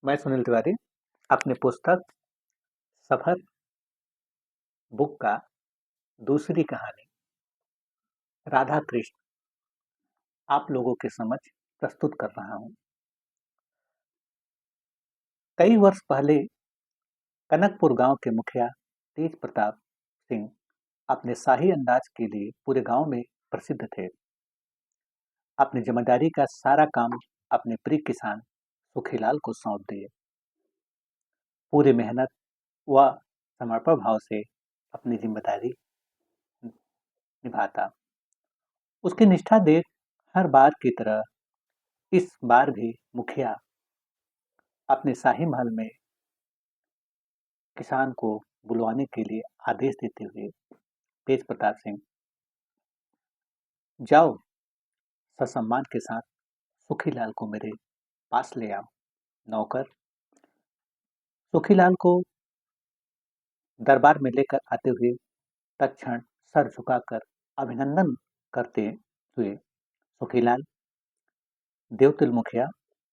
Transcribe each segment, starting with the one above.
मैं सुनील तिवारी अपनी पुस्तक सफर बुक का दूसरी कहानी राधा कृष्ण आप लोगों के समक्ष प्रस्तुत कर रहा हूं। कई वर्ष पहले कनकपुर गांव के मुखिया तेज प्रताप सिंह अपने शाही अंदाज के लिए पूरे गांव में प्रसिद्ध थे। अपनी जिम्मेदारी का सारा काम अपने प्रिय किसान सुखीलाल को सौंप दिए। पूरी मेहनत व समर्पण भाव से अपनी जिम्मेदारी निभाता। उसकी निष्ठा देख हर बार की तरह इस बार भी मुखिया अपने शाही महल में किसान को बुलवाने के लिए आदेश देते हुए तेज प्रताप सिंह, जाओ ससम्मान के साथ सुखीलाल को मेरे पास ले आओ। नौकर सुखीलाल को दरबार में लेकर आते हुए तत्क्षण सर झुकाकर अभिनंदन करते हुए, सुखीलाल, देवतुल मुखिया,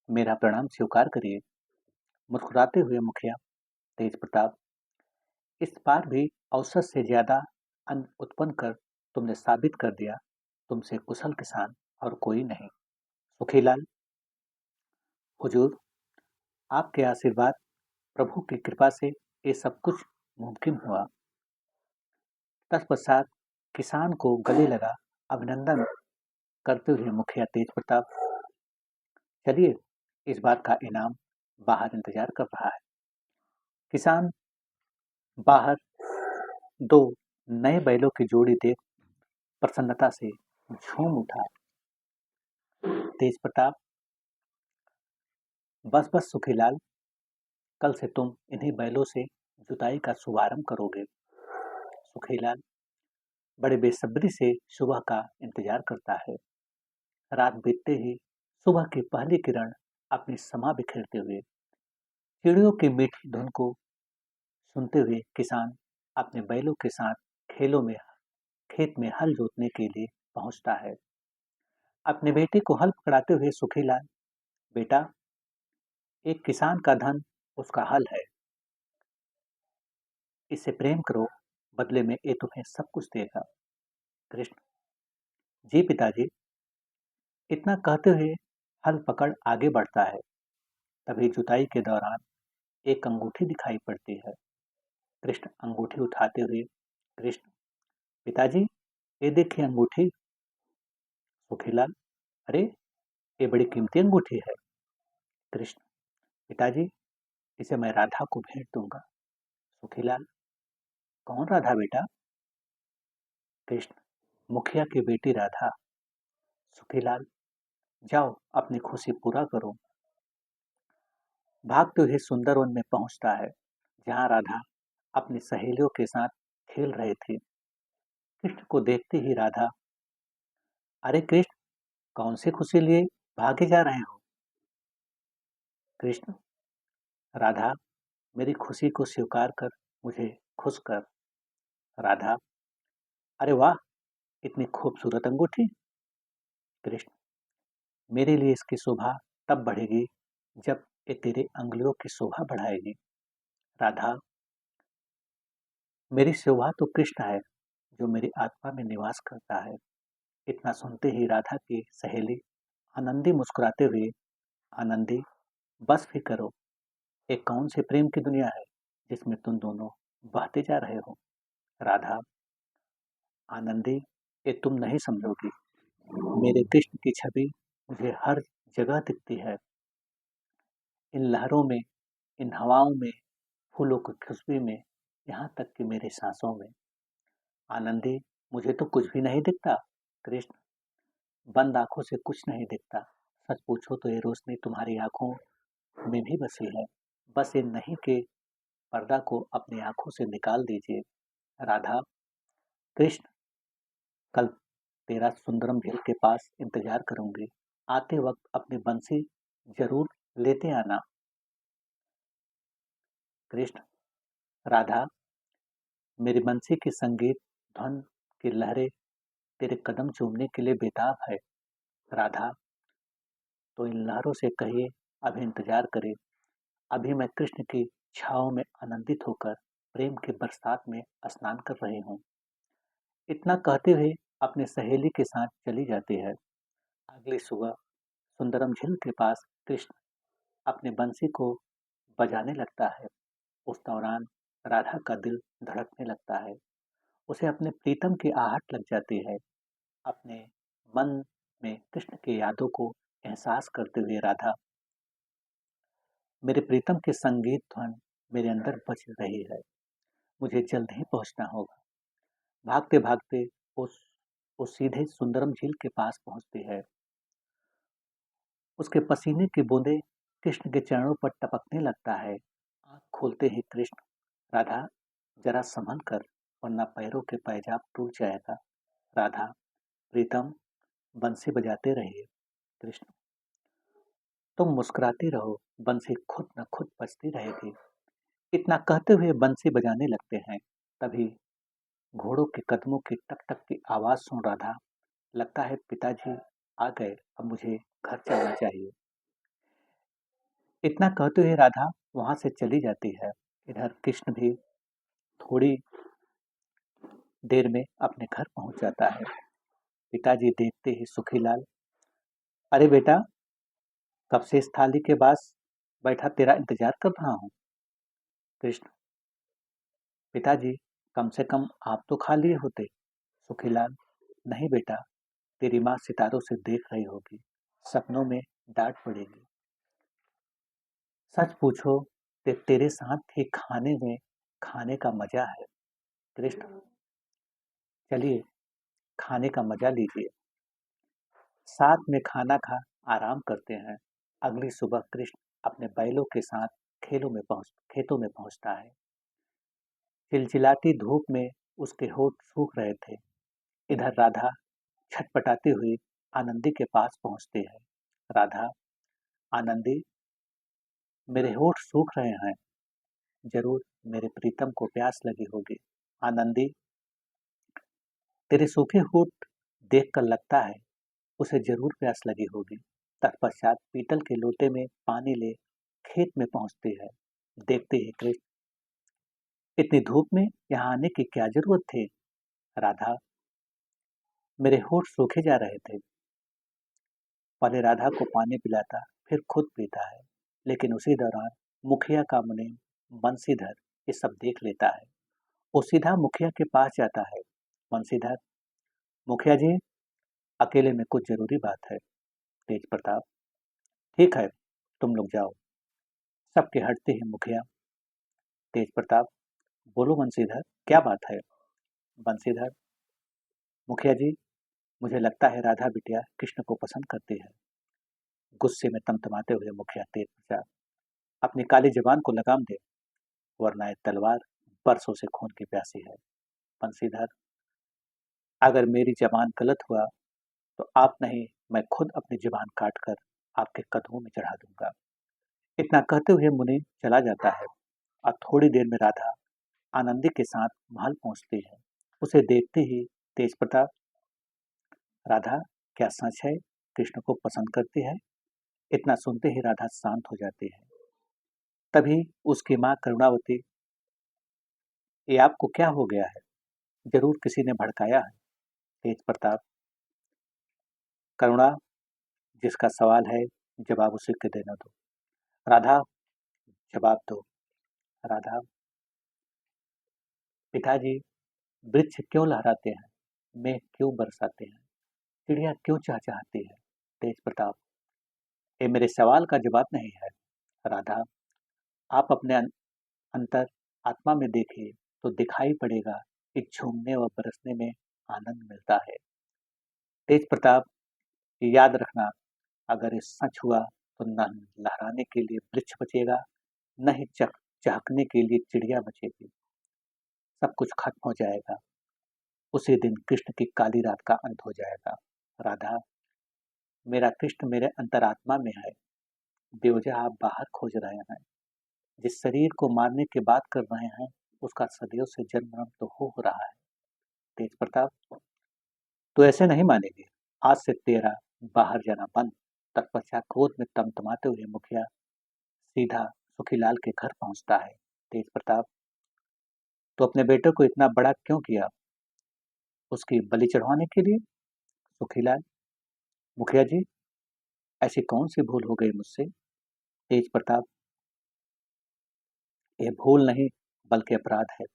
मेरा प्रणाम स्वीकार करिए। मुस्कुराते हुए मुखिया तेज प्रताप, इस बार भी औसत से ज्यादा अन्न उत्पन्न कर तुमने साबित कर दिया तुमसे कुशल किसान और कोई नहीं। सुखीलाल, हुजूर, आपके आशीर्वाद, प्रभु की कृपा से ये सब कुछ मुमकिन हुआ। तत्पश्चात किसान को गले लगा अभिनंदन करते हुए मुखिया तेज प्रताप, चलिए इस बार का इनाम बाहर इंतजार कर रहा है। किसान बाहर दो नए बैलों की जोड़ी देख प्रसन्नता से झूम उठा। तेज प्रताप, बस बस सुखीलाल, कल से तुम इन्हीं बैलों से जुताई का शुभारंभ करोगे। सुखीलाल बड़े बेसब्री से सुबह का इंतजार करता है। रात बीतते ही सुबह की पहली किरण अपनी समा बिखेरते हुए चिड़ियों की मीठी धुन को सुनते हुए किसान अपने बैलों के साथ खेत में हल जोतने के लिए पहुंचता है। अपने बेटे को हल पकड़ाते हुए सुखीलाल, बेटा, एक किसान का धन उसका हल है, इससे प्रेम करो, बदले में ये तुम्हें सब कुछ देगा। कृष्ण, जी पिताजी। इतना कहते हुए हल पकड़ आगे बढ़ता है। तभी जुताई के दौरान एक अंगूठी दिखाई पड़ती है। कृष्ण अंगूठी उठाते हुए, कृष्ण, पिताजी, ये देखिए अंगूठी। सुखीलाल, अरे, ये बड़ी कीमती अंगूठी है। कृष्ण, पिताजी, इसे मैं राधा को भेंट दूंगा। सुखीलाल, कौन राधा बेटा? कृष्ण, मुखिया की बेटी राधा। सुखीलाल, जाओ अपनी खुशी पूरा करो। भागते हुए सुंदर वन में पहुंचता है, जहां राधा अपनी सहेलियों के साथ खेल रहे थे। कृष्ण को देखते ही राधा, अरे कृष्ण, कौन सी खुशी लिए भागे जा रहे हो? कृष्ण, राधा, मेरी खुशी को स्वीकार कर मुझे खुश कर। राधा, अरे वाह, इतनी खूबसूरत अंगूठी। कृष्ण, मेरे लिए इसकी शोभा तब बढ़ेगी जब ये तेरे अंगुलियों की शोभा बढ़ाएगी। राधा, मेरी शोभा तो कृष्ण है जो मेरी आत्मा में निवास करता है। इतना सुनते ही राधा की सहेली आनंदी मुस्कुराते हुए, आनंदी, बस भी करो, ये कौन से प्रेम की दुनिया है जिसमें तुम दोनों बहते जा रहे हो? राधा, आनंदी, ये तुम नहीं समझोगी। मेरे कृष्ण की छवि मुझे हर जगह दिखती है, इन लहरों में, इन हवाओं में, फूलों की खुशबू में, यहाँ तक कि मेरे सांसों में। आनंदी, मुझे तो कुछ भी नहीं दिखता। कृष्ण, बंद आंखों से कुछ नहीं दिखता। सच पूछो तो ये रोशनी तुम्हारी आंखों में भी बसी है। बस इन नहीं के पर्दा को अपनी आंखों से निकाल दीजिए। राधा, कृष्ण, कल तेरा सुंदरम झील के पास इंतजार करूंगी। आते वक्त अपनी बंसी जरूर लेते आना। कृष्ण, राधा, मेरी बंसी की संगीत धुन की लहरें तेरे कदम चूमने के लिए बेताब है। राधा, तो इन लहरों से कहिए अभी इंतजार करे, अभी मैं कृष्ण की छाँव में आनंदित होकर प्रेम की बरसात में स्नान कर रही हूँ। इतना कहते हुए अपनी सहेली के साथ चली जाती है। अगली सुबह सुंदरम झील के पास कृष्ण अपनी बंसी को बजाने लगता है। उस दौरान राधा का दिल धड़कने लगता है। उसे अपने प्रीतम की आहट लग जाती है। अपने मन में कृष्ण की यादों को एहसास करते हुए राधा, मेरे प्रीतम की संगीत ध्वन मेरे अंदर बज रही है। मुझे जल्द ही पहुंचना होगा। भागते भागते उस वो सीधे सुंदरम झील के पास पहुंचती है। उसके पसीने की बूंदें कृष्ण के चरणों पर टपकने लगता है। आंख खोलते ही कृष्ण, राधा जरा संभल कर, वरना पैरों के पैजाब टूट जाएगा। राधा, प्रीतम, बंसी बजाते रहिए। कृष्ण, तुम मुस्कुराती रहो, बंसी खुद न खुद बजती रहेगी। इतना कहते हुए बंसी बजाने लगते हैं। तभी घोड़ों के कदमों की टक टक की आवाज सुन राधा, लगता है पिताजी आ गए, अब मुझे घर चलना चाहिए। इतना कहते हुए राधा वहां से चली जाती है। इधर कृष्ण भी थोड़ी देर में अपने घर पहुंच जाता है। पिताजी देखते ही सुखीलाल, अरे बेटा, कब से इस थाली के पास बैठा तेरा इंतजार कर रहा हूँ। कृष्ण, पिताजी, कम से कम आप तो खा लिए होते। सुखीलाल, नहीं बेटा, तेरी माँ सितारों से देख रही होगी, सपनों में डांट पड़ेगी। सच पूछो तो तेरे साथ ही खाने में खाने का मजा है। कृष्ण, चलिए खाने का मजा लीजिए। साथ में खाना खा आराम करते हैं। अगली सुबह कृष्ण अपने बैलों के साथ खेतों में पहुंचता है। चिलचिलाती धूप में उसके होठ सूख रहे थे। इधर राधा छटपटाती हुई आनंदी के पास पहुंचती है। राधा, आनंदी, मेरे होठ सूख रहे हैं। जरूर मेरे प्रीतम को प्यास लगी होगी। आनंदी, तेरे सूखे होठ देखकर लगता है उसे जरूर प्यास लगी होगी। तत्पश्चात पीतल के लोटे में पानी ले खेत में पहुंचती है। देखते ही कृष्ण, इतनी धूप में यहाँ आने की क्या जरूरत थी। राधा, मेरे होठ सूखे जा रहे थे। पहले राधा को पानी पिलाता, फिर खुद पीता है। लेकिन उसी दौरान मुखिया का मुनीम बंसीधर ये सब देख लेता है। वो सीधा मुखिया के पास जाता है। बंसीधर, मुखिया जी, अकेले में कुछ जरूरी बात है। तेज प्रताप, ठीक है, तुम लोग जाओ। सबके हटते ही मुखिया, तेज प्रताप, बोलो बंसीधर, क्या बात है। बंसीधर, मुखिया जी, मुझे लगता है राधा बिटिया कृष्ण को पसंद करती है। गुस्से में तमतमाते हुए मुखिया तेज प्रताप, अपनी काली जबान को लगाम दे, वरना ये तलवार बरसों से खून की प्यासी है। बंसीधर, अगर मेरी जबान गलत हुआ तो आप नहीं, मैं खुद अपनी जुबान काट कर आपके कदमों में चढ़ा दूंगा। इतना कहते हुए मुनि चला जाता है। और थोड़ी देर में राधा आनंदी के साथ महल पहुंचती है। उसे देखते ही तेज प्रताप, राधा, क्या सच है कृष्ण को पसंद करती है। इतना सुनते ही राधा शांत हो जाती है। तभी उसकी माँ करुणावती, ये आपको क्या हो गया है, जरूर किसी ने भड़काया है। तेज प्रताप, करुणा, जिसका सवाल है जवाब उसी के देना दो। राधा, जवाब दो। राधा, पिताजी, वृक्ष क्यों लहराते हैं, मेघ क्यों बरसाते हैं, चिड़िया क्यों चहचहाती है। तेज प्रताप, ये मेरे सवाल का जवाब नहीं है। राधा, आप अपने अंतर आत्मा में देखिए तो दिखाई पड़ेगा कि झूमने व बरसने में आनंद मिलता है। तेज प्रताप, याद रखना, अगर ये सच हुआ तो न लहराने के लिए वृक्ष बचेगा, न ही चहकने के लिए चिड़िया बचेगी। सब कुछ खत्म हो जाएगा। उसी दिन कृष्ण की काली रात का अंत हो जाएगा। राधा, मेरा कृष्ण मेरे अंतरात्मा में है। बेवजह आप बाहर खोज रहे हैं। जिस शरीर को मारने की बात कर रहे हैं, उसका सदियों से जन्म मरण तो हो रहा है। तेज प्रताप, तो ऐसे नहीं मानेंगे। आज से तेरा बाहर जाना बंद। तत्पश्चात क्रोध में तमतमाते हुए मुखिया सीधा सुखीलाल के घर पहुंचता है। तेज प्रताप, तो अपने बेटे को इतना बड़ा क्यों किया? उसकी बलि चढ़वाने के लिए? सुखीलाल, मुखिया जी, ऐसी कौन सी भूल हो गई मुझसे? तेज प्रताप, ये भूल नहीं बल्कि अपराध है।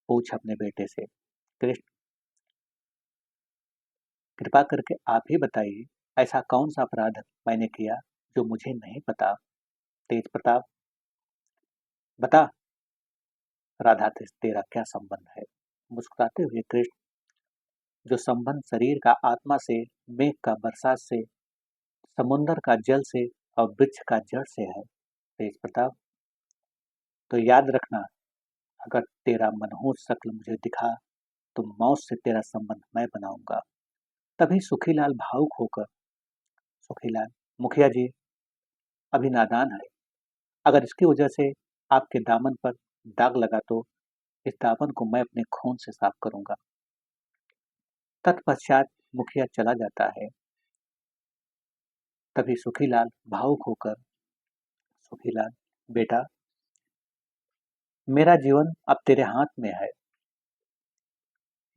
पूछ अपने बेटे से। कृष्ण, कृपा करके आप ही बताइए, ऐसा कौन सा अपराध मैंने किया जो मुझे नहीं पता? तेज प्रताप, बता, राधा से तेरा क्या संबंध है? मुस्कुराते हुए कृष्ण, जो संबंध शरीर का आत्मा से, मेघ का बरसात से, समुन्दर का जल से और वृक्ष का जड़ से है। तेज प्रताप, तो याद रखना, अगर तेरा मनहूस शक्ल मुझे दिखा तो मौत से तेरा संबंध मैं बनाऊंगा। तभी सुखीलाल भावुक होकर, सुखीलाल, मुखिया जी अभी नादान है, अगर इसकी वजह से आपके दामन पर दाग लगा तो इस दामन को मैं अपने खून से साफ करूंगा। तत्पश्चात मुखिया चला जाता है। तभी सुखीलाल भावुक होकर, सुखीलाल, बेटा, मेरा जीवन अब तेरे हाथ में है।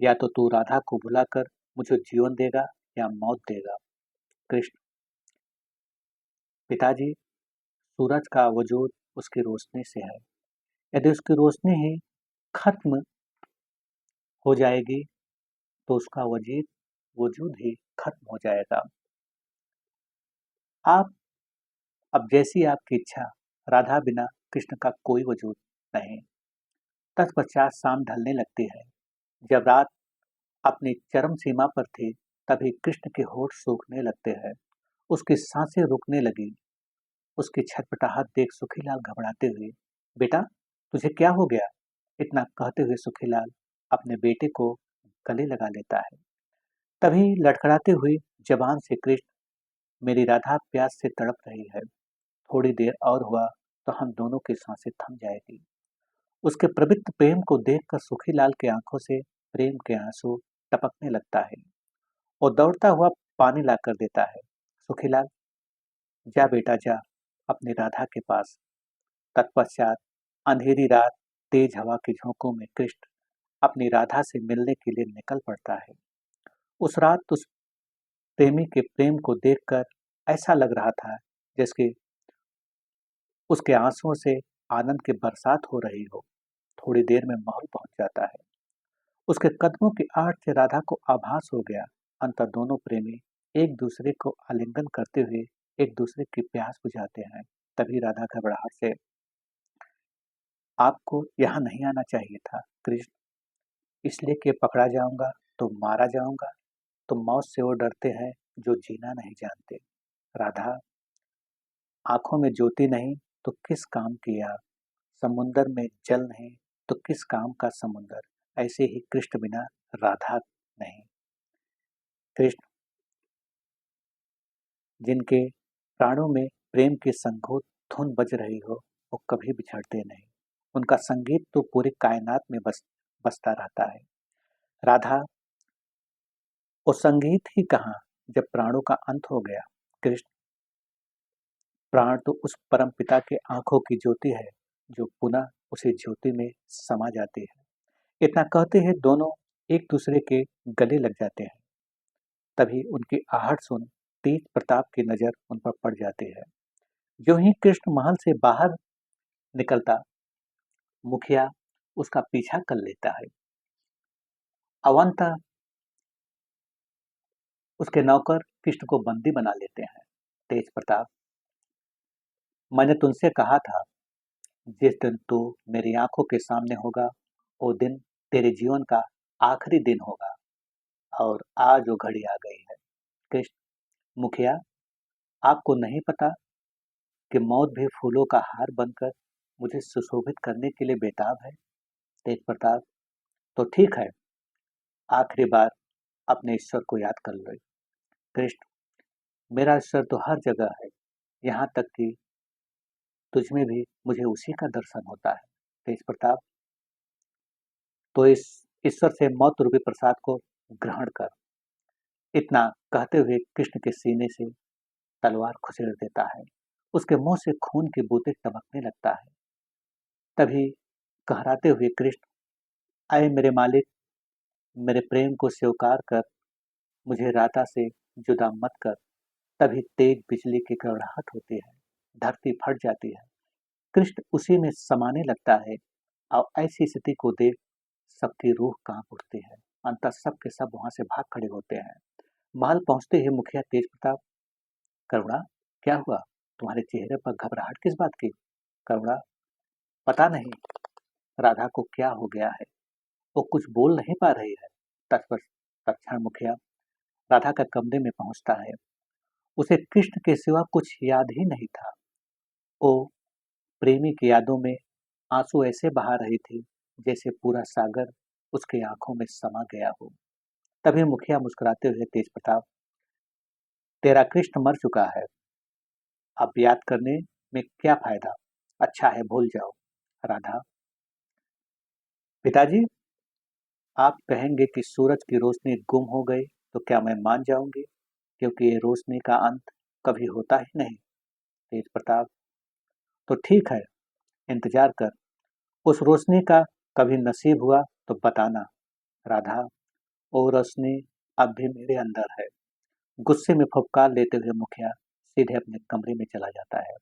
या तो तू राधा को भुलाकर मुझे जीवन देगा या मौत देगा। कृष्ण, पिताजी, सूरज का वजूद उसकी रोशनी से है। यदि उसकी रोशनी ही खत्म हो जाएगी तो उसका वजूद ही खत्म हो जाएगा। आप, अब जैसी आपकी इच्छा, राधा बिना कृष्ण का कोई वजूद नहीं। तत्पश्चात शाम ढलने लगती है। जब रात अपनी चरम सीमा पर थी, तभी कृष्ण के होठ सूखने लगते हैं। उसकी सांसें रुकने लगी। उसकी छटपटाहट देख सुखीलाल घबराते हुए, बेटा, तुझे क्या हो गया? इतना कहते हुए सुखीलाल अपने बेटे को गले लगा लेता है। तभी लड़खड़ाते हुई जबान से कृष्ण, मेरी राधा प्यास से तड़प रही है, थोड़ी देर और हुआ तो हम दोनों की सांसें थम जाएगी। उसके पवित्र प्रेम को देखकर सुखीलाल की आंखों से प्रेम के आंसू टपकने लगता है और दौड़ता हुआ पानी ला कर देता है। सुखीलाल, जा बेटा जा, अपनी राधा के पास। तत्पश्चात अंधेरी रात, तेज हवा के झोंकों में कृष्ण अपनी राधा से मिलने के लिए निकल पड़ता है। उस रात उस प्रेमी के प्रेम को देखकर ऐसा लग रहा था जैसे उसके आंसुओं से आनंद की बरसात हो रही हो। थोड़ी देर में महल पहुंच जाता है। उसके कदमों की आहट से राधा को आभास हो गया। अंतर दोनों प्रेमी एक दूसरे को आलिंगन करते हुए एक दूसरे की प्यास बुझाते हैं। तभी राधा घबराहट से, आपको यहाँ नहीं आना चाहिए था कृष्ण, इसलिए कि पकड़ा जाऊंगा तो मारा जाऊंगा। तो मौत से वो डरते हैं जो जीना नहीं जानते। राधा, आंखों में ज्योति नहीं तो किस काम की आग, समुंदर में जल नहीं तो किस काम का समुंदर। ऐसे ही कृष्ण बिना राधा नहीं। कृष्ण, जिनके प्राणों में प्रेम की संगीत धुन बज रही हो, वो कभी बिछड़ते नहीं। उनका संगीत तो पूरी कायनात में बसता रहता है। राधा, वो संगीत ही कहाँ जब प्राणों का अंत हो गया। कृष्ण, प्राण तो उस परम पिता के आंखों की ज्योति है जो पुनः उसी ज्योति में समा जाती है। इतना कहते हैं दोनों एक दूसरे के गले लग जाते हैं। तभी उनकी आहट सुन तेज प्रताप की नजर उन पर पड़ जाती है। जो ही कृष्ण महल से बाहर निकलता, मुखिया उसका पीछा कर लेता है। अवंता उसके नौकर कृष्ण को बंदी बना लेते हैं। तेज प्रताप, मैंने तुमसे कहा था, जिस दिन तू मेरी आंखों के सामने होगा वो दिन तेरे जीवन का आखिरी दिन होगा, और आज वो घड़ी आ गई है। कृष्ण, मुखिया, आपको नहीं पता कि मौत भी फूलों का हार बनकर मुझे सुशोभित करने के लिए बेताब है। तेज प्रताप, तो ठीक है, आखिरी बार अपने ईश्वर को याद कर लो। कृष्ण, मेरा ईश्वर तो हर जगह है, यहाँ तक कि तुझमें भी मुझे उसी का दर्शन होता है। तेज प्रताप, तो इस ईश्वर से मौत रूपी प्रसाद को ग्रहण कर। इतना कहते हुए कृष्ण के सीने से तलवार खुसेड़ देता है उसके मुंह से खून की बूंदें टपकने लगता है। तभी कहराते हुए कृष्ण, आए मेरे मालिक, मेरे प्रेम को स्वीकार कर, मुझे राधा से जुदा मत कर। तभी तेज बिजली की कड़ाहट होती है, धरती फट जाती है, कृष्ण उसी में समाने लगता है। और ऐसी स्थिति को देख सबकी रूह कांप उठती है। अंततः सब के सब वहां से भाग खड़े होते हैं। महल पहुंचते ही मुखिया तेज प्रताप, करुणा, क्या हुआ? तुम्हारे चेहरे पर घबराहट किस बात की? करुणा, पता नहीं राधा को क्या हो गया है, वो कुछ बोल नहीं पा रही है। तत्पर तत्क्षण मुखिया राधा का कमरे में पहुंचता है। उसे कृष्ण के सिवा कुछ याद ही नहीं था। वो प्रेमी की यादों में आंसू ऐसे बहा रही थी जैसे पूरा सागर उसकी आंखों में समा गया हो। तभी मुखिया मुस्कुराते हुए, तेज प्रताप, तेरा कृष्ण मर चुका है, अब याद करने में क्या फायदा, अच्छा है भूल जाओ। राधा, पिताजी, आप कहेंगे कि सूरज की रोशनी गुम हो गई तो क्या मैं मान जाऊंगी, क्योंकि ये रोशनी का अंत कभी होता ही नहीं। तेज प्रताप, तो ठीक है, इंतजार कर, उस रोशनी का कभी नसीब हुआ तो बताना। राधा, वो रोशनी अब भी मेरे अंदर है। गुस्से में फुफकार लेते हुए मुखिया सीधे अपने कमरे में चला जाता है।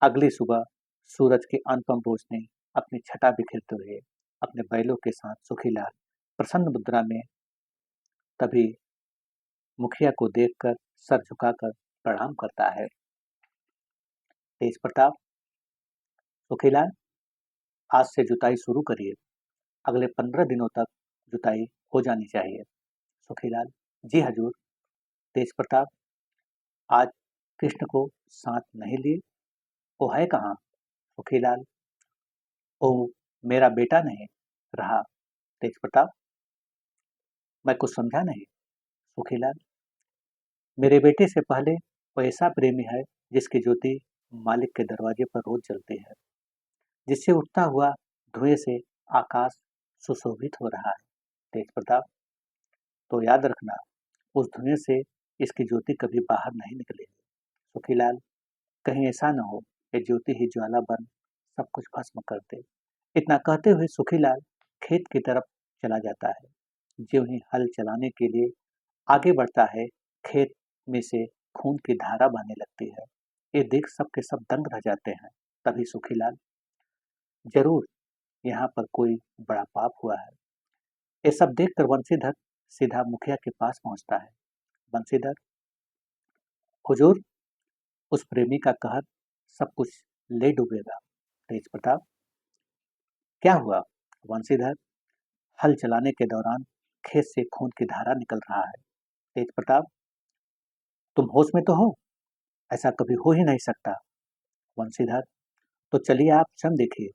अगली सुबह सूरज की अनुपम रोशनी अपनी छटा बिखेरते हुए अपने बैलों के साथ सुखीलाल प्रसन्न मुद्रा में, तभी मुखिया को देखकर सर झुकाकर प्रणाम करता है। तेज प्रताप, सुखीलाल, आज से जुताई शुरू करिए, अगले 15 दिनों तक जुताई हो जानी चाहिए। सुखीलाल, जी हजूर। तेज प्रताप, आज कृष्ण को साथ नहीं लिए? वो है कहाँ? सुखीलाल, वो मेरा बेटा नहीं रहा। तेज प्रताप, मैं कुछ समझा नहीं। सुखीलाल, मेरे बेटे से पहले वो ऐसा प्रेमी है जिसकी ज्योति मालिक के दरवाजे पर रोज जलती है, जिससे उठता हुआ धुएं से आकाश सुशोभित हो रहा है। तेज प्रताप, तो याद रखना, उस धुएं से इसकी ज्योति कभी बाहर नहीं निकलेगी। सुखीलाल, कहीं ऐसा न हो ये ज्योति ही ज्वाला बन सब कुछ भस्म कर दे। इतना कहते हुए सुखीलाल खेत की तरफ चला जाता है। ज्यों ही हल चलाने के लिए आगे बढ़ता है, खेत में से खून की धारा बहने लगती है। ये देख सब के सब दंग रह जाते हैं। तभी सुखीलाल, जरूर यहाँ पर कोई बड़ा पाप हुआ है। ये सब देखकर वंशीधर सीधा मुखिया के पास पहुंचता है। वंशीधर, हुजूर, उस प्रेमी का कहर सब कुछ ले डूबेगा। तेज प्रताप, क्या हुआ? वंशीधर, हल चलाने के दौरान खेत से खून की धारा निकल रहा है। तेज प्रताप, तुम होश में तो हो? ऐसा कभी हो ही नहीं सकता। वंशीधर, तो चलिए आप स्वयं देखिए।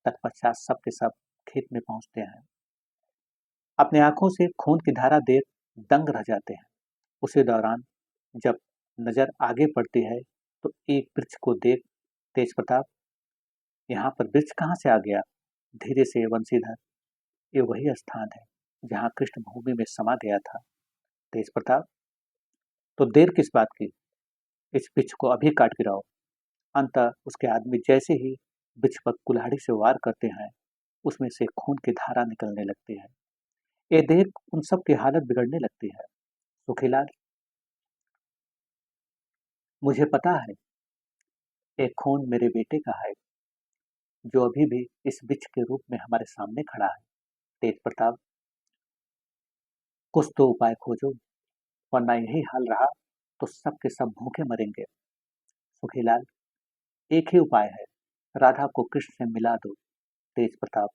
तत्पश्चात सब के सब खेत में पहुंचते हैं। अपने आंखों से खून की धारा देख दंग रह जाते हैं। उसी दौरान जब नजर आगे पड़ती है तो एक वृक्ष को देख, तेज प्रताप, यहाँ पर वृक्ष कहाँ से आ गया? धीरे से वंशीधर, ये वही स्थान है जहाँ कृष्ण भूमि में समा गया था। तेज प्रताप, तो देर किस बात की, इस वृक्ष को अभी काट गिराओ। अंततः उसके आदमी जैसे ही वृक्ष पर कुल्हाड़ी से वार करते हैं, उसमें से खून की धारा निकलने लगती है। ये देख उन सब की हालत बिगड़ने लगती है। सुखीलाल, मुझे पता है ये खून मेरे बेटे का है, जो अभी भी इस वृक्ष के रूप में हमारे सामने खड़ा है। तेज प्रताप, कुछ तो उपाय खोजो, वरना यही हाल रहा तो सब के सब भूखे मरेंगे। सुखीलाल, एक ही उपाय है, राधा को कृष्ण से मिला दो। तेज प्रताप,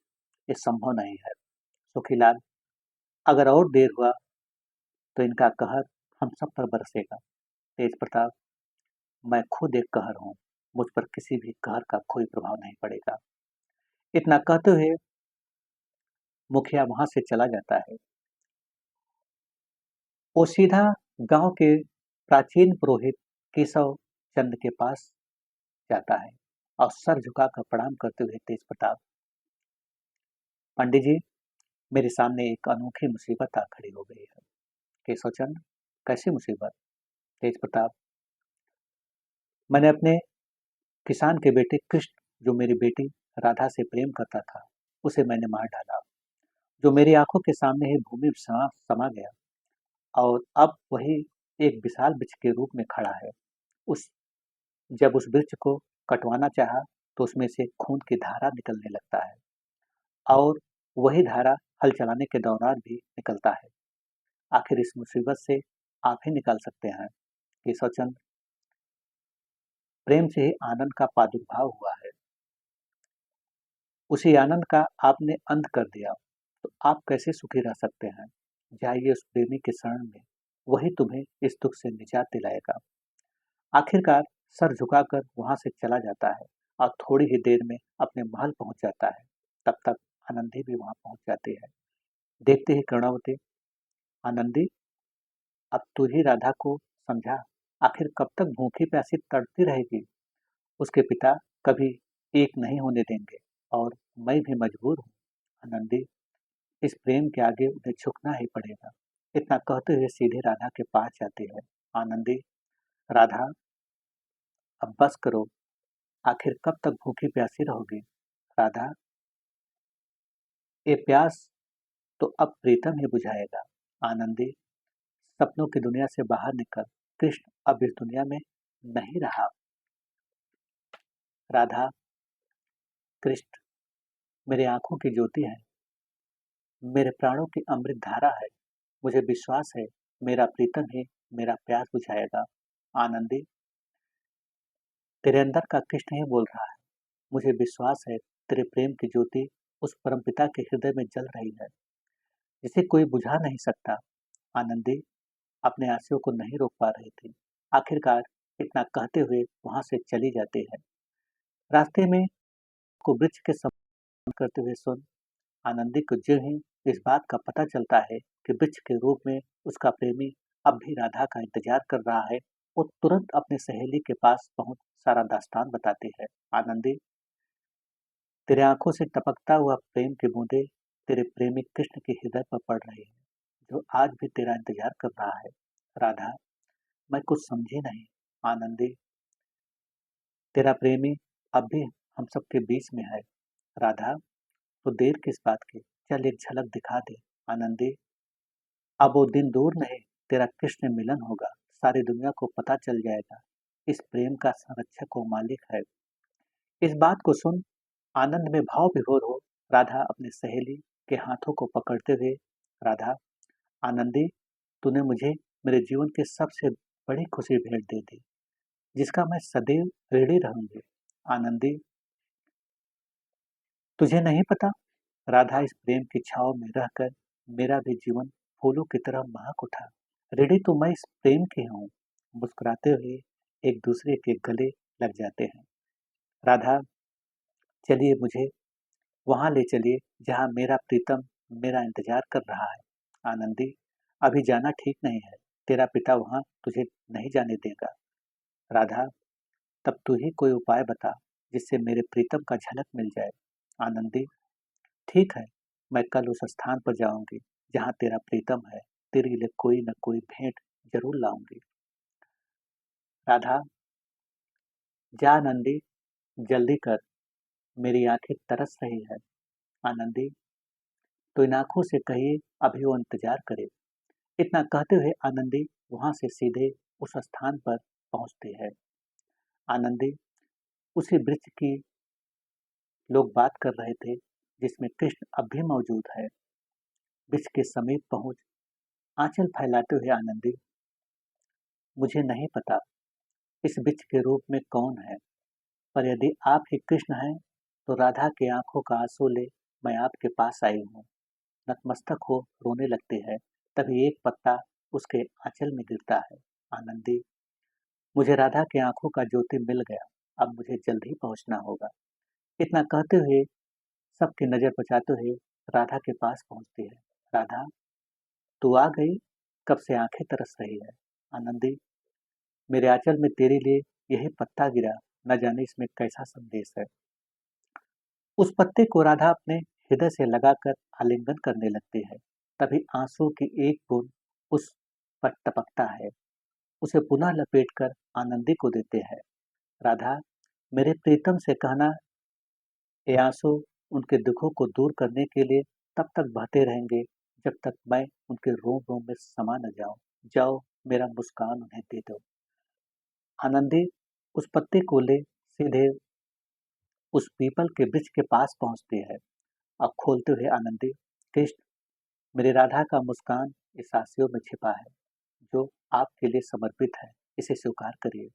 ये संभव नहीं है। सुखीलाल, अगर और देर हुआ तो इनका कहर हम सब पर बरसेगा। तेज प्रताप, मैं खुद एक कहर हूँ, मुझ पर किसी भी कहर का कोई प्रभाव नहीं पड़ेगा। इतना कहते हुए मुखिया वहां से चला जाता है। वो सीधा गांव के प्राचीन पुरोहित केशव चंद के पास जाता है और सर झुकाकर प्रणाम करते हुए, तेज प्रताप, पंडित जी, मेरे सामने एक अनोखी मुसीबत आ खड़ी हो गई है। केशव चंद, कैसी मुसीबत? तेज प्रताप, मैंने अपने किसान के बेटे कृष्ण जो मेरी बेटी राधा से प्रेम करता था, उसे मैंने मार डाला, जो मेरी आंखों के सामने ही भूमि में समा गया, और अब वही एक विशाल वृक्ष के रूप में खड़ा है। उस जब उस वृक्ष को कटवाना चाहा, तो उसमें से खून की धारा निकलने लगता है, और वही धारा हल चलाने के दौरान भी निकलता है। आखिर इस मुसीबत से आप ही निकाल सकते हैं कि स्वचंद प्रेम से ही आनंद का प्रादुर्भाव हुआ है। उसी आनंद का आपने अंत कर दिया, तो आप कैसे सुखी रह सकते हैं? जाइए उस प्रेमी के शरण में, वही तुम्हें इस दुख से निजात दिलाएगा। आखिरकार सर झुकाकर वहां से चला जाता है, और थोड़ी ही देर में अपने महल पहुंच जाता है। तब तक आनंदी भी वहां पहुंच जाती है। देखते ही कर्णावती, आनंदी, अब तू ही राधा को समझा, आखिर कब तक भूखी प्यासी तड़पती रहेगी? उसके पिता कभी एक नहीं होने देंगे, और मैं भी मजबूर हूँ। आनंदी, इस प्रेम के आगे उन्हें झुकना ही पड़ेगा। इतना कहते हुए सीधे राधा के पास जाती है। आनंदी, राधा, अब बस करो, आखिर कब तक भूखी प्यासी रहोगी? राधा, ये प्यास तो अब प्रीतम ही बुझाएगा। आनंदी, सपनों की दुनिया से बाहर निकल, कृष्ण अब इस दुनिया में नहीं रहा। राधा, कृष्ण मेरी आंखों की ज्योति है, मेरे प्राणों की अमृत धारा है। मुझे विश्वास है मेरा प्रीतम ही मेरा प्यास बुझाएगा। आनंदी, तेरे अंदर का कृष्ण ही बोल रहा है। मुझे विश्वास है तेरे प्रेम की ज्योति उस परमपिता के हृदय में जल रही है, जिसे कोई बुझा नहीं सकता। आनंदी अपने आंसुओं को नहीं रोक पा रही थी। आखिरकार इतना कहते हुए वहां से चली जाती है। रास्ते में को वृक्ष के सम्मान करते हुए सुन, आनंदी को जो ही इस बात का पता चलता है कि वृक्ष के रूप में उसका प्रेमी अब भी राधा का इंतजार कर रहा है, वो तुरंत अपनी सहेली के पास पहुंच सारा दास्तान बताती है। आनंदी, तेरे आंखों से टपकता हुआ प्रेम की बूंदे तेरे प्रेमी कृष्ण के हृदय पर पड़ रही है, जो आज भी तेरा इंतजार कर रहा है। राधा, मैं कुछ समझी नहीं। आनंदी, तेरा प्रेमी अब भी हम सबके बीच में है। राधा, तो देर किस बात की, चल एक झलक दिखा दे। आनंदी, अब वो दिन दूर नहीं, तेरा कृष्ण मिलन होगा, सारी दुनिया को पता चल जाएगा इस प्रेम का संरक्षक वो मालिक है। इस बात को सुन आनंद में भाव विभोर हो राधा अपनी सहेली के हाथों को पकड़ते हुए, राधा, आनंदी, तूने मुझे मेरे जीवन की सबसे बड़ी खुशी भेंट दे दी, जिसका मैं सदैव ऋणी रहूंगी। आनंदी, तुझे नहीं पता, राधा, इस प्रेम की छाव में रहकर मेरा भी जीवन फूलों की तरह महक उठा। ऋणी तो मैं इस प्रेम की हूँ। मुस्कुराते हुए एक दूसरे के गले लग जाते हैं। राधा, चलिए मुझे वहां ले चलिए जहाँ मेरा प्रीतम मेरा इंतजार कर रहा है। आनंदी, अभी जाना ठीक नहीं है, तेरा पिता वहां तुझे नहीं जाने देगा। राधा, तब तू ही कोई उपाय बता जिससे मेरे प्रीतम का झलक मिल जाए। आनंदी, ठीक है, मैं कल उस स्थान पर जाऊंगी जहाँ तेरा प्रीतम है, तेरे लिए कोई न कोई भेंट जरूर लाऊंगी। राधा, जा आनंदी, जल्दी कर, मेरी आंखें तरस रही है। आनंदी, तो इन आंखों से कहिए अभी वो इंतजार करे। इतना कहते हुए आनंदी वहां से सीधे उस स्थान पर पहुंचती है। आनंदी, उसी वृक्ष की लोग बात कर रहे थे जिसमें कृष्ण अब भी मौजूद है। वृक्ष के समीप पहुंच आंचल फैलाते हुए आनंदी, मुझे नहीं पता इस वृक्ष के रूप में कौन है, पर यदि आप ही कृष्ण हैं तो राधा की आंखों का आंसू ले मैं आपके पास आई हूँ। नतमस्तक हो रोने लगती है। तभी एक पत्ता उसके आंचल में गिरता है। आनंदी, मुझे राधा की आंखों का ज्योति मिल गया, अब मुझे जल्द ही पहुंचना होगा। इतना कहते हुए सबकी नजर बचाते हुए राधा के पास पहुंचती है। राधा, तू आ गई, कब से आंखें तरस रही है। आनंदी, मेरे आंचल में तेरे लिए यही पत्ता गिरा, न जाने इसमें कैसा संदेश है। उस पत्ते को राधा अपने हृदय से लगाकर आलिंगन करने लगती है। तभी आंसू की एक बूंद उस पर टपकता है, उसे पुनः लपेटकर आनंदी को देते हैं। राधा, मेरे प्रीतम से कहना, ये आंसू उनके दुखों को दूर करने के लिए तब तक बहते रहेंगे जब तक मैं उनके रोम रोम में समा न जाऊं। जाओ, मेरा मुस्कान उन्हें दे दो। आनंदी उस पत्ते को ले सीधे उस पीपल के वृक्ष के पास पहुंचती है और खोलते हुए आनंदी, कृष्ण, मेरी राधा का मुस्कान इस आसियों में छिपा है जो आपके लिए समर्पित है, इसे स्वीकार करिए।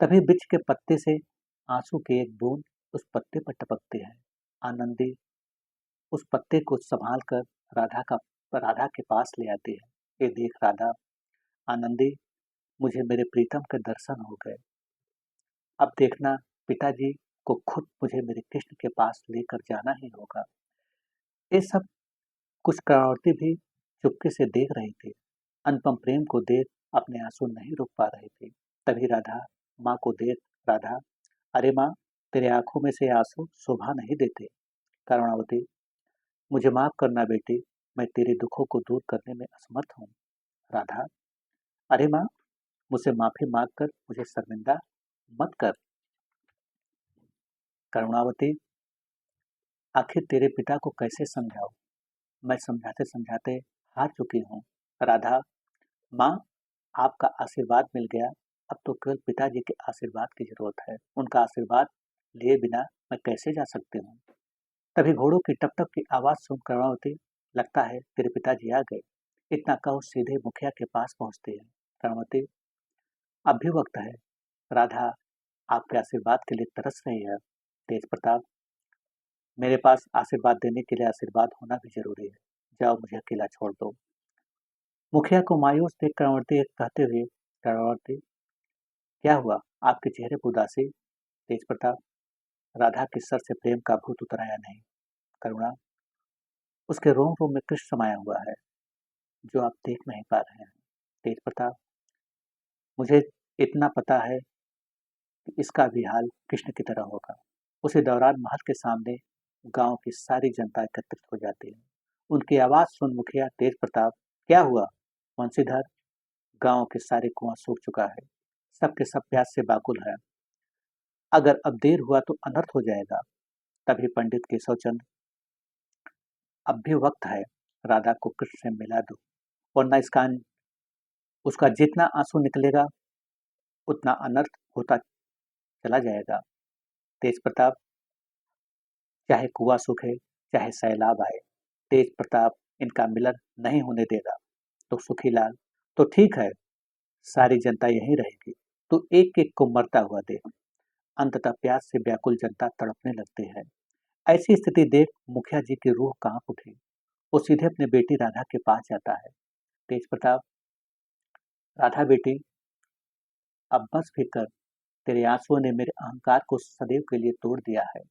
तभी वृक्ष के पत्ते से आंसू की एक बूंद उस पत्ते पर टपकती है। आनंदी उस पत्ते को संभाल कर राधा के पास ले आती है। ये देख राधा, आनंदी, मुझे मेरे प्रीतम के दर्शन हो गए। अब देखना, पिताजी को खुद मुझे मेरे कृष्ण के पास लेकर जाना ही होगा। ये सब कुछ कर्णावती भी चुपके से देख रही थी। अनुपम प्रेम को देख अपने आंसू नहीं रोक पा रही थी। तभी राधा माँ को देख, राधा, अरे माँ, तेरे आंखों में से आंसू शोभा नहीं देते। कर्णावती, मुझे माफ करना बेटी, मैं तेरे दुखों को दूर करने में असमर्थ हूँ। राधा, अरे माँ, मुझसे माफी मांग कर मुझे शर्मिंदा मत कर। करुणावती, आखिर तेरे पिता को कैसे समझाऊं? मैं समझाते समझाते हार चुकी हूँ। राधा, माँ, आपका आशीर्वाद मिल गया। अब तो केवल पिताजी के आशीर्वाद की जरूरत है। उनका आशीर्वाद लिए बिना मैं कैसे जा सकती हूँ? तभी घोड़ों की टप टप की आवाज सुन कर्णावती, लगता है तेरे पिताजी आ गए। इतना कहो सीधे मुखिया के पास पहुंचती है। कर्णावती, अब भी वक्त है। राधा आपके आशीर्वाद के लिए तरस रही है। तेज प्रताप, मेरे पास आशीर्वाद देने के लिए आशीर्वाद होना भी जरूरी है। जाओ, मुझे अकेला छोड़ दो। मुखिया को मायूस देख कर्णावती कहते हुए, कर्णावती, क्या हुआ? आपके चेहरे पर उदासी? तेज प्रताप, राधा के सर से प्रेम का भूत उतर आया नहीं। करुणा, उसके रोम रोम में कृष्ण समाया हुआ है जो आप देख नहीं पा रहे हैं। तेज प्रताप, मुझे इतना पता है कि इसका भी हाल कृष्ण की तरह होगा। उसी दौरान महल के सामने गांव की सारी जनता एकत्रित हो जाती है। उनकी आवाज सुन मुखिया तेज प्रताप, क्या हुआ? वंशीधर, गांव के सारे कुआं सूख चुका है। सबके सब प्यास से बाकुल है। अगर अब देर हुआ तो अनर्थ हो जाएगा। तभी पंडित केशव चंद्र, अब भी वक्त है, राधा को कृष्ण से मिला दो, वरना इसका उसका जितना आंसू निकलेगा उतना अनर्थ होता चला जाएगा। तेज प्रताप, चाहे कुआं सूखे, चाहे सैलाब आए, तेज प्रताप इनका मिलन नहीं होने देगा। तो सुखीलाल, तो ठीक है, सारी जनता यहीं रहेगी। तू एक एक को मरता हुआ देख। अंततः प्यास से व्याकुल जनता तड़पने लगती है। ऐसी स्थिति देख मुखिया जी की रूह कांप उठी। वो सीधे अपनी बेटी राधा के पास जाता है। तेज प्रताप, राधा बेटी, अब बस फिर कर। तेरे आंसुओं ने मेरे अहंकार को सदैव के लिए तोड़ दिया है।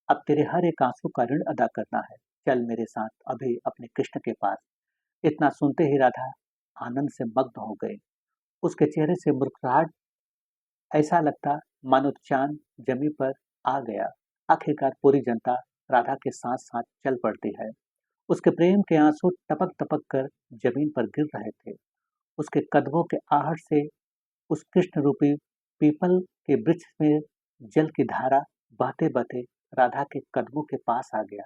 अब तेरे हर एक आंसू का ऋण अदा करना है। चल मेरे साथ अभी अपने कृष्ण के पास। इतना सुनते ही राधा आनंद से मग्न हो गई। उसके चेहरे से मुस्कुराहट, ऐसा लगता मानो चांद जमी पर आ गया। आखिरकार पूरी जनता राधा के साथ साथ चल पड़ती है। उसके प्रेम के आंसू टपक टपक कर जमीन पर गिर रहे थे। उसके कदमों के आहट से उस कृष्ण रूपी पीपल के वृक्ष में जल की धारा बहते बहते राधा के कदमों के पास आ गया।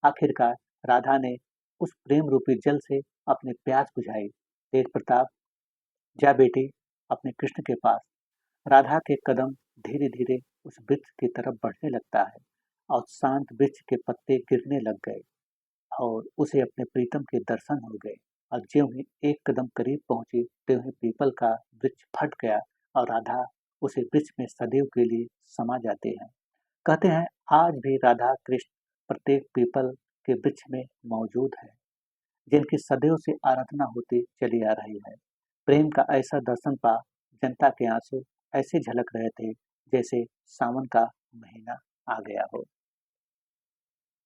आखिरकार राधा ने उस प्रेम रूपी जल से अपनी प्यास बुझाई। तेज प्रताप, जा बेटी अपने कृष्ण के पास। राधा के कदम धीरे धीरे उस वृक्ष की तरफ बढ़ने लगता है और शांत वृक्ष के पत्ते गिरने लग गए और उसे अपने प्रीतम के दर्शन हो गए। और ज्यों ही एक कदम करीब पहुंची, त्यों ही पीपल का वृक्ष फट गया और राधा उसे वृक्ष में सदैव के लिए समा जाते हैं। कहते हैं आज भी राधा कृष्ण प्रत्येक पीपल के वृक्ष में मौजूद है, जिनकी सदैव से आराधना होती चली आ रही है। प्रेम का ऐसा दर्शन पा जनता के आंसू ऐसे झलक रहे थे जैसे सावन का महीना आ गया हो।